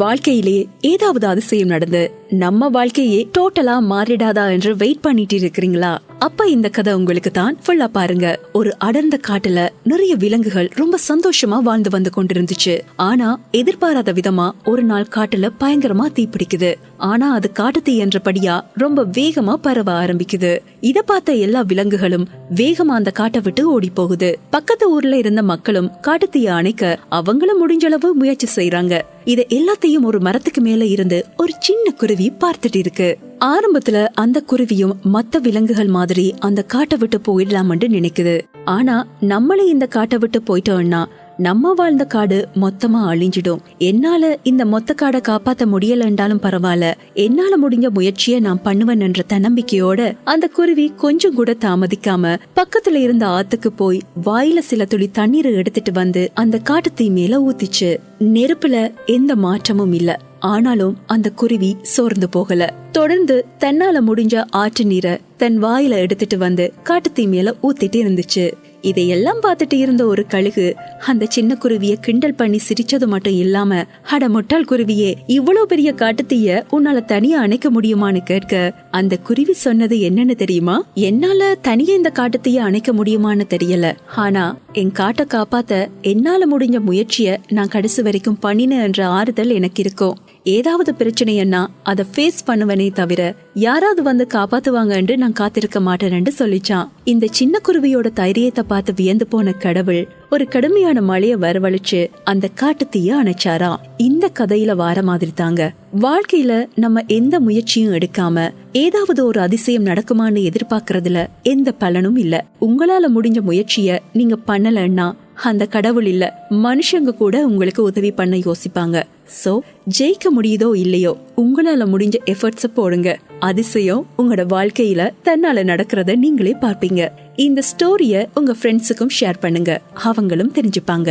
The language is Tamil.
வாழ்க்கையிலே ஏதாவது அதிசயம் நடந்து நம்ம வாழ்க்கையே டோட்டலா மாறிடாதா என்று வெயிட் பண்ணிட்டு இருக்கிறீங்களா? அப்ப இந்த கதை உங்களுக்கு தான் ஃபுல்லா பாருங்க. ஒரு அடர்ந்த காட்டுல நிறைய விலங்குகள் ரொம்ப சந்தோஷமா வாழ்ந்து வந்து கொண்டிருந்துச்சு. ஆனா எதிர்பாராத விதமா ஒரு நாள் காட்டுல பயங்கரமா தீப்பிடிக்குது. ஆனா அது காட்டு தீ என்றபடியா ரொம்ப வேகமா பரவ ஆரம்பிக்குது. இத பார்த்த எல்லா விலங்குகளும் வேகமா அந்த காட்டை விட்டு ஓடி போகுது. பக்கத்து ஊர்ல இருந்த மக்களும் காட்டு தீய அணைக்க அவங்களும் முடிஞ்ச அளவு முயற்சி செய்யறாங்க. இத எல்லாத்தையும் ஒரு மரத்துக்கு மேல இருந்து ஒரு சின்ன குருவி பார்த்துட்டு இருக்கு. ஆரம்பத்துல அந்த குருவியும் மத்த விலங்குகள் மாதிரி அந்த காட்டை விட்டு போயிடலாம்னு நினைக்குது. ஆனா நம்மளே இந்த காட்டை விட்டு போயிட்டோம்னா நம்ம வாழ்ந்த காடு மொத்தமா அழிஞ்சிடும். என்னால இந்த மொத்த காடை காப்பாத்த முடியலன்றாலும் பரவாயில்ல, என்னால முடிஞ்ச முயற்சியை நான் பண்ணுவேன் என்ற தன்னம்பிக்கையோட அந்த குருவி கொஞ்சம் கூட தாமதிக்காம பக்கத்துல இருந்த ஆத்துக்கு போய் வாயில சில துளி தண்ணீரை எடுத்துட்டு வந்து அந்த காட்டு தீ மேல ஊத்திச்சு. நெருப்புல எந்த மாற்றமும் இல்ல. ஆனாலும் அந்த குருவி சோர்ந்து போகல. தொடர்ந்து தன்னால முடிஞ்ச ஆற்று நீரை தன் வாயில எடுத்துட்டு வந்து காட்டுத்தீ மேல ஊத்திட்டு இருந்துச்சு. இதையெல்லாம் பார்த்துட்டு இருந்த ஒரு கழுகு அந்த சின்ன குருவிய கிண்டல் பண்ணி சிரிச்சது மட்டும் இல்லாம, அட முட்டாள் குருவியே, இவ்வளவு பெரிய காட்டுத்தீய உன்னால தனியா அணைக்க முடியுமான்னு கேட்க அந்த குருவி சொன்னது என்னன்னு தெரியுமா? என்னால தனியா இந்த காட்டுத்தீய அணைக்க முடியுமான்னு தெரியல, ஆனா என் காட்டை காப்பாத்த என்னால முடிஞ்ச முயற்சிய நான் கடைசி வரைக்கும் பண்ணினேன் என்ற ஆறுதல் எனக்கு இருக்கும். ஏதாவது பிரச்சனைன்னா அதை ஃபேஸ் பண்ணுவனே தவிர யாராவது வந்து காப்பாத்துவாங்கன்னு நான் காத்திருக்க மாட்டேன்னு சொல்லிச்சான். இந்த சின்ன குருவியோட தைரியத்தை பார்த்து வியந்து போன கடவுள் ஒரு கடுமையான மழைய வரவழைச்சு அந்த காட்டு தீய அணைச்சாராம். இந்த கதையில வார மாதிரி தாங்க வாழ்க்கையில நம்ம எந்த முயற்சியும் எடுக்காம ஏதாவது ஒரு அதிசயம் நடக்குமான்னு எதிர்பார்க்கறதுல எந்த பலனும் இல்ல. உங்களால முடிஞ்ச முயற்சிய நீங்க பண்ணலன்னா அந்த கடவுள் இல்ல, மனுஷங்க கூட உங்களுக்கு உதவி பண்ண யோசிப்பாங்க. சோ ஜெயிக்க முடியுதோ இல்லையோ, உங்களால முடிஞ்ச எஃபர்ட்ஸ் போடுங்க. அதிசயம் உங்களோட வாழ்க்கையில தன்னால நடக்கிறத நீங்களே பார்ப்பீங்க. இந்த ஸ்டோரிய உங்க ஃப்ரெண்ட்ஸுக்கும் ஷேர் பண்ணுங்க, அவங்களும் தெரிஞ்சுப்பாங்க.